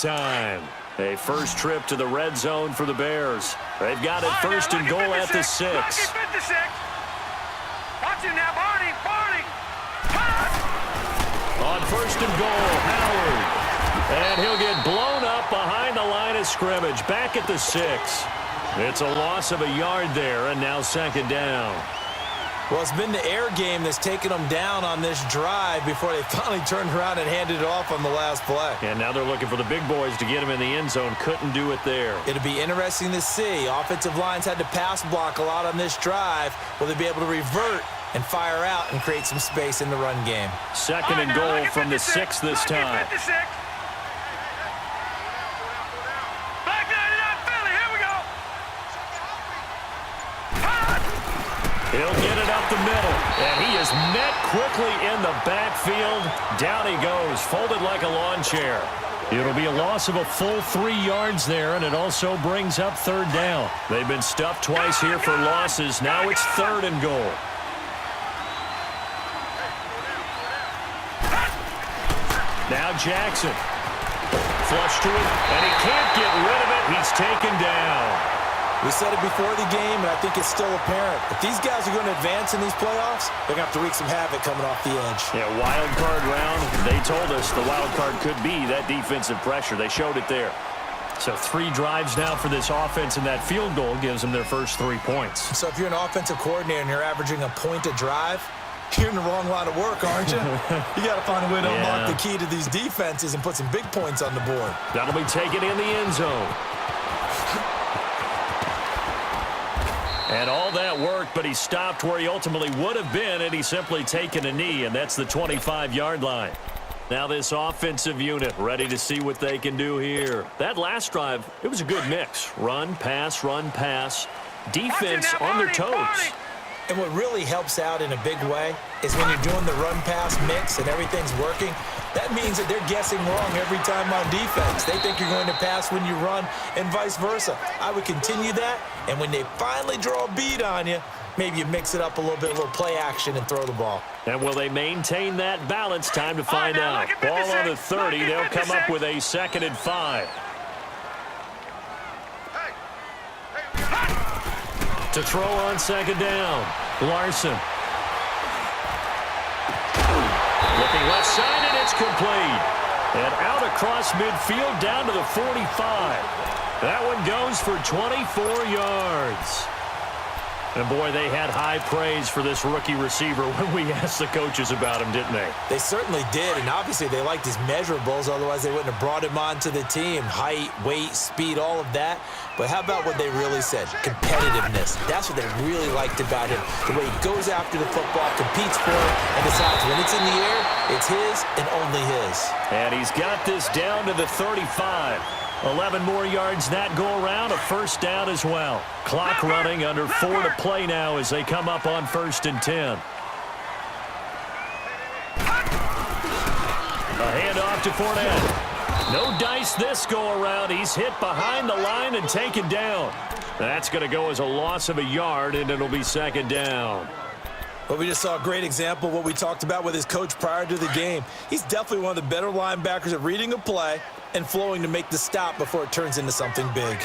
time. A first trip to the red zone for the Bears. They've got it first and goal at the 6. Watch him now, Barney. On first and goal, Howard. And he'll get blown up behind the line of scrimmage. Back at the 6. It's a loss of a yard there, and now second down. Well, it's been the air game that's taken them down on this drive before they finally turned around and handed it off on the last play. And now they're looking for the big boys to get him in the end zone. Couldn't do it there. It'll be interesting to see. Offensive lines had to pass block a lot on this drive. Will they be able to revert and fire out and create some space in the run game? Second and goal from the 6 this time. He'll get it up the middle, and he is met quickly in the backfield. Down he goes, folded like a lawn chair. It'll be a loss of a full 3 yards there, and it also brings up third down. They've been stuffed twice here for losses. Now it's third and goal. Now Jackson. Flush to it, and he can't get rid of it. He's taken down. We said it before the game, and I think it's still apparent. If these guys are going to advance in these playoffs, they're going to have to wreak some havoc coming off the edge. Yeah, wild card round. They told us the wild card could be that defensive pressure. They showed it there. So 3 drives now for this offense, and that field goal gives them their first 3 points. So if you're an offensive coordinator and you're averaging a point a drive, you're in the wrong line of work, aren't you? You got to find a way to unlock the key to these defenses and put some big points on the board. That'll be taken in the end zone. And all that worked, but he stopped where he ultimately would have been, and he's simply taken a knee, and that's the 25-yard line. Now this offensive unit ready to see what they can do here. That last drive, it was a good mix. Run, pass, defense on their toes. And what really helps out in a big way is when you're doing the run-pass mix and everything's working, that means that they're guessing wrong every time on defense. They think you're going to pass when you run and vice versa. I would continue that, and when they finally draw a bead on you, maybe you mix it up a little bit, a little play action, and throw the ball. And will they maintain that balance? Time to find out. Ball on the 30. They'll come up with a 2nd and 5. To throw on second down, Larson. Looking left side, and it's complete. And out across midfield down to the 45. That one goes for 24 yards. And, boy, they had high praise for this rookie receiver when we asked the coaches about him, didn't they? They certainly did, and obviously they liked his measurables. Otherwise, they wouldn't have brought him onto the team. Height, weight, speed, all of that. But how about what they really said? Competitiveness. That's what they really liked about him. The way he goes after the football, competes for it, and decides when it's in the air, it's his and only his. And he's got this down to the 35. 11 more yards that go around, a first down as well. Clock running, under 4 to play now as they come up on 1st and 10. A handoff to Fournette. No dice this go around. He's hit behind the line and taken down. That's going to go as a loss of a yard, and it'll be 2nd down. Well, we just saw a great example of what we talked about with his coach prior to the game. He's definitely one of the better linebackers at reading a play and flowing to make the stop before it turns into something big.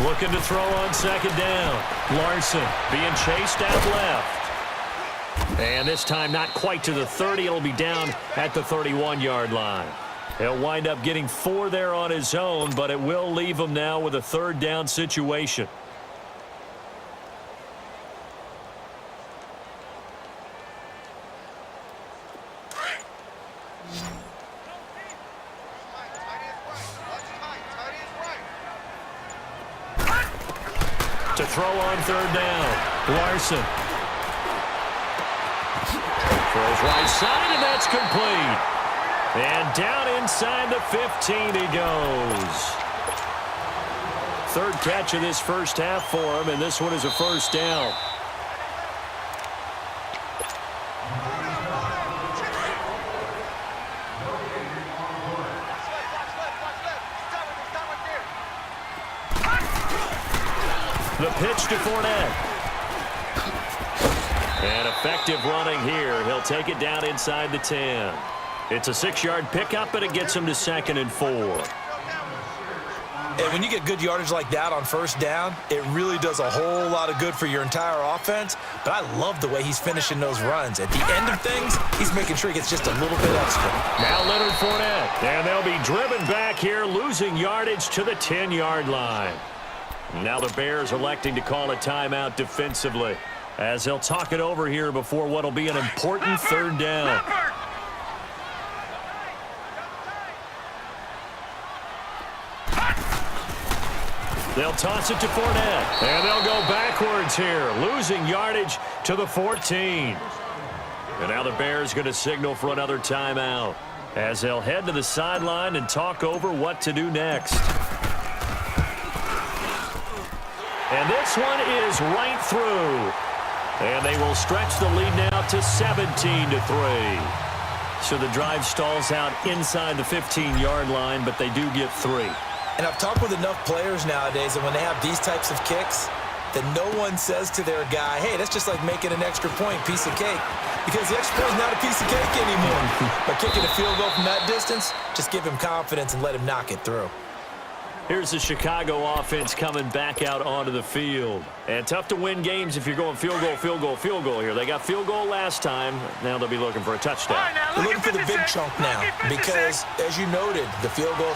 Looking to throw on 2nd down. Larson being chased out left. And this time not quite to the 30. It'll be down at the 31-yard line. He'll wind up getting 4 there on his own, but it will leave him now with a 3rd down situation. To throw on 3rd down. Larson. Throws right side, and that's complete. And down inside the 15 he goes. 3rd catch of this first half for him, and this one is a first down. The pitch to Fournette. And effective running here. He'll take it down inside the 10. It's a 6-yard pickup, and it gets him to 2nd and 4. And when you get good yardage like that on first down, it really does a whole lot of good for your entire offense. But I love the way he's finishing those runs. At the end of things, he's making sure he gets just a little bit extra. Now Leonard Fournette, and they'll be driven back here, losing yardage to the 10-yard line. Now the Bears electing to call a timeout defensively, as they'll talk it over here before what will be an important 3rd down. They'll toss it to Fournette, and they'll go backwards here, losing yardage to the 14. And now the Bears going to signal for another timeout, as they'll head to the sideline and talk over what to do next. And this one is right through. And they will stretch the lead now to 17-3. So the drive stalls out inside the 15-yard line, but they do get 3. And I've talked with enough players nowadays that when they have these types of kicks, that no one says to their guy, hey, that's just like making an extra point, piece of cake. Because the extra point is not a piece of cake anymore. By kicking a field goal from that distance, just give him confidence and let him knock it through. Here's the Chicago offense coming back out onto the field. And tough to win games if you're going field goal, field goal, field goal here. They got field goal last time. Now they'll be looking for a touchdown. They're looking for the big chunk now because, as you noted, the field goal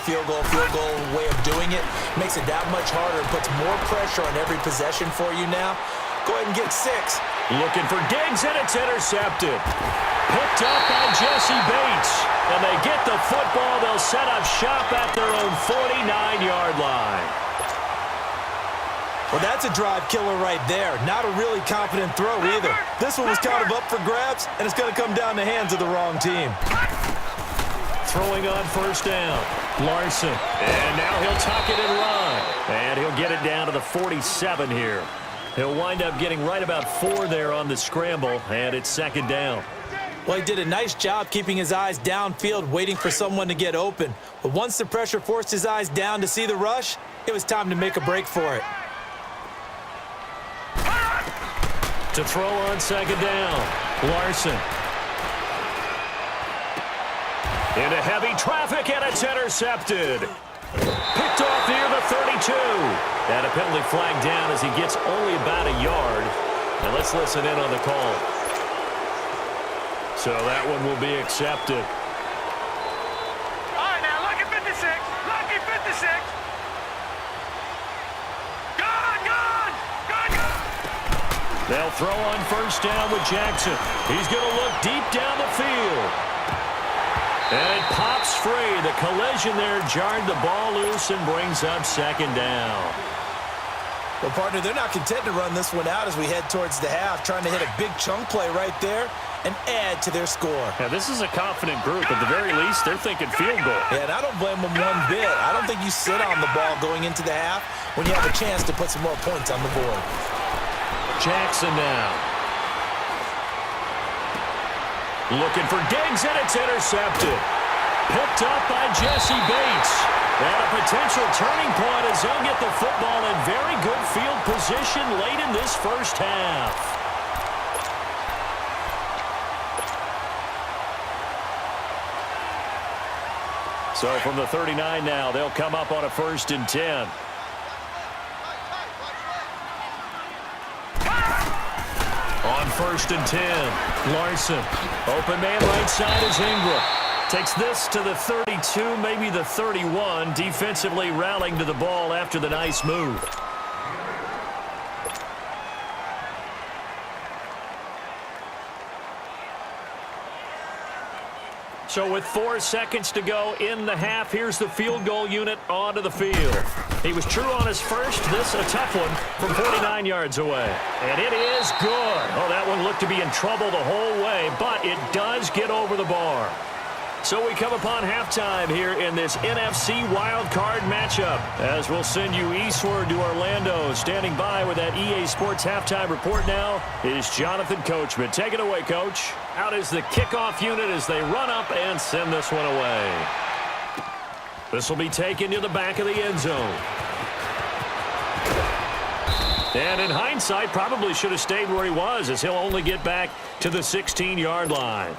way of doing it makes it that much harder and puts more pressure on every possession for you now. Go ahead and get 6. Looking for Diggs, and it's intercepted. Picked up by Jesse Bates. And they get the football. They'll set up shop at their own 49-yard line. Well, that's a drive killer right there. Not a really confident throw either. This one was kind of up for grabs, and it's going to come down the hands of the wrong team. Throwing on first down. Larson. And now he'll tuck it and run. And he'll get it down to the 47 here. He'll wind up getting right about 4 there on the scramble, and it's 2nd down. Well, he did a nice job keeping his eyes downfield, waiting for someone to get open. But once the pressure forced his eyes down to see the rush, it was time to make a break for it. To throw on 2nd down, Larson. Into heavy traffic, and it's intercepted. Picked off near the 32. And a penalty flag down as he gets only about a yard. And let's listen in on the call. So that one will be accepted. All right, now, lucky 56. Lucky 56. Gone. They'll throw on first down with Jackson. He's going to look deep down the field. And it pops free. The collision there jarred the ball loose and brings up 2nd down. Well, partner, they're not content to run this one out as we head towards the half, trying to hit a big chunk play right there and add to their score. Yeah, this is a confident group. At the very least, they're thinking field goal. Yeah, and I don't blame them one bit. I don't think you sit on the ball going into the half when you have a chance to put some more points on the board. Jackson now. Looking for Diggs, and it's intercepted. Picked up by Jesse Bates. And a potential turning point as they'll get the football in very good field position late in this first half. So from the 39 now, they'll come up on a 1st and 10. On 1st and 10, Larson. Open man right side is Ingram. Takes this to the 32, maybe the 31, defensively rallying to the ball after the nice move. So with 4 seconds to go in the half, here's the field goal unit onto the field. He was true on his first. This a tough one from 49 yards away. And it is good. Oh, that one looked to be in trouble the whole way, but it does get over the bar. So we come upon halftime here in this NFC wildcard matchup, as we'll send you eastward to Orlando. Standing by with that EA Sports halftime report now is Jonathan Coachman. Take it away, Coach. Out is the kickoff unit as they run up and send this one away. This will be taken to the back of the end zone. And in hindsight, probably should have stayed where he was, as he'll only get back to the 16-yard line.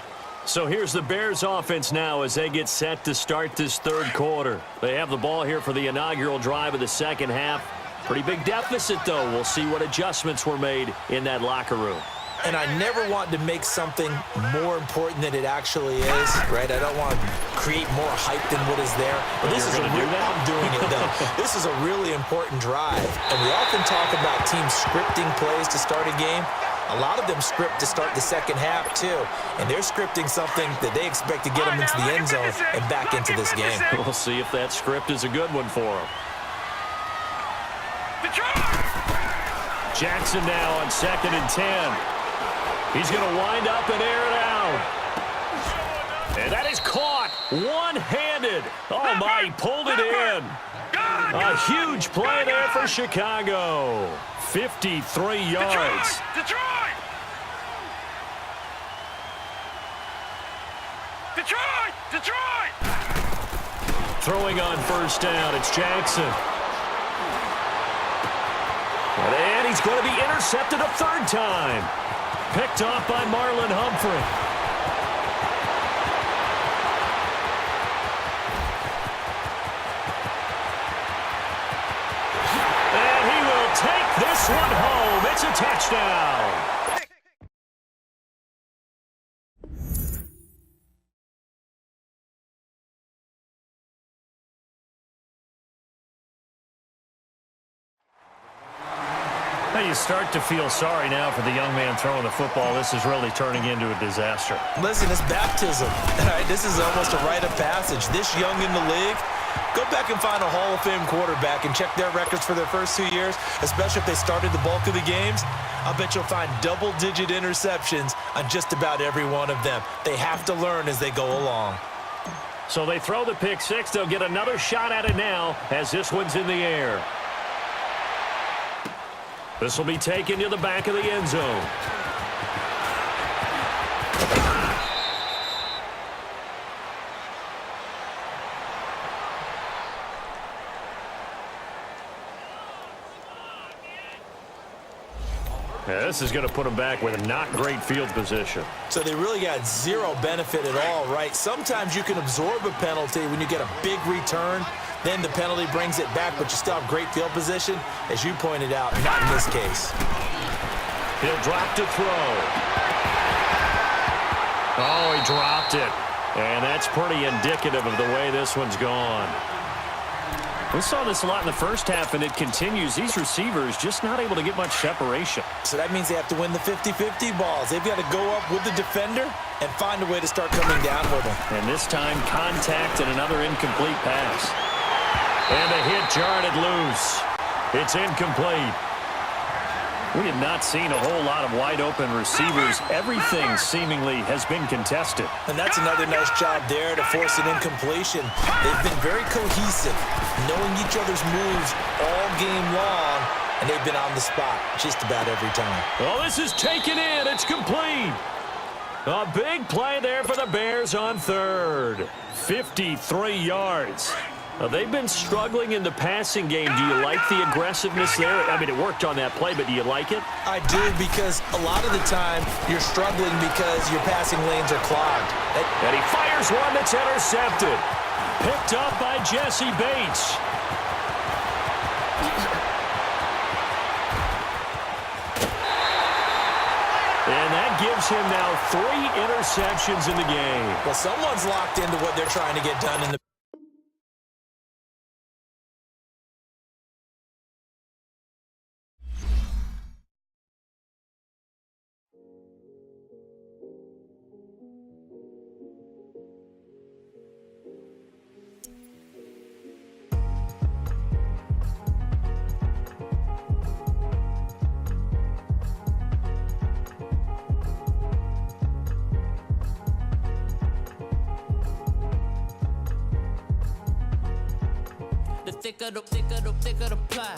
So here's the Bears offense now as they get set to start this third quarter. They have the ball here for the inaugural drive of the second half. Pretty big deficit, though. We'll see what adjustments were made in that locker room. And I never want to make something more important than it actually is, right? I don't want to create more hype than what is there. But this is I'm doing it, though. This is a really important drive. And we often talk about teams scripting plays to start a game. A lot of them script to start the second half, too. And they're scripting something that they expect to get them into the end zone and back into this game. We'll see if that script is a good one for them. Jackson now on 2nd and 10. He's going to wind up and air it out. And that is caught one-handed. Oh, my, he pulled it in. A huge play there for Chicago. 53 yards. Detroit! Throwing on first down, it's Jackson. And he's going to be intercepted a third time. Picked off by Marlon Humphrey. And he will take this one home. It's a touchdown. You start to feel sorry now for the young man throwing the football. This is really turning into a disaster. Listen, it's baptism. All right, this is almost a rite of passage. This young in the league, go back and find a Hall of Fame quarterback and check their records for their first 2 years, especially if they started the bulk of the games. I'll bet you'll find double-digit interceptions on just about every one of them. They have to learn as they go along. So they throw the pick six. They'll get another shot at it now as this one's in the air. This will be taken to the back of the end zone. Yeah, this is going to put them back with not great field position. So they really got zero benefit at all, right? Sometimes you can absorb a penalty when you get a big return. Then the penalty brings it back, but you still have great field position. As you pointed out, not in this case. He'll drop to throw. Oh, he dropped it. And that's pretty indicative of the way this one's gone. We saw this a lot in the first half, and it continues. These receivers just not able to get much separation. So that means they have to win the 50-50 balls. They've got to go up with the defender and find a way to start coming down with them. And this time, contact and another incomplete pass. And a hit jarred it loose. It's incomplete. We have not seen a whole lot of wide-open receivers. Everything seemingly has been contested. And that's another nice job there to force an incompletion. They've been very cohesive, knowing each other's moves all game long, and they've been on the spot just about every time. Well, this is taken in. It's complete. A big play there for the Bears on third. 53 yards. They've been struggling in the passing game. Do you like the aggressiveness there? I mean, it worked on that play, but do you like it? I do, because a lot of the time you're struggling because your passing lanes are clogged. And he fires one that's intercepted. Picked up by Jesse Bates. And that gives him now 3 interceptions in the game. Well, someone's locked into what they're trying to get done in the thicker the pie,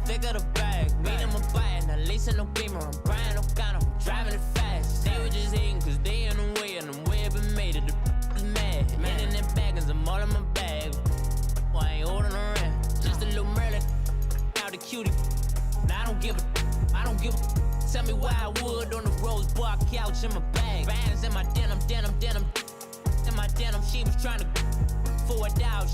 thicker the bag. Meet them a buy, now lacing no beamer, I'm Brian O'Connor, I'm driving it fast. They were just hating cause they in the way, and I'm way up and made it, the is mad. Man in that bag, cause I'm all in my bag. Why I ain't holding around, just a little Merlin, out the cutie. Now I don't give a, tell me why I would on the rose bar couch. cash in my bag. Bands in my denim. In my denim, she was trying to for a doubt.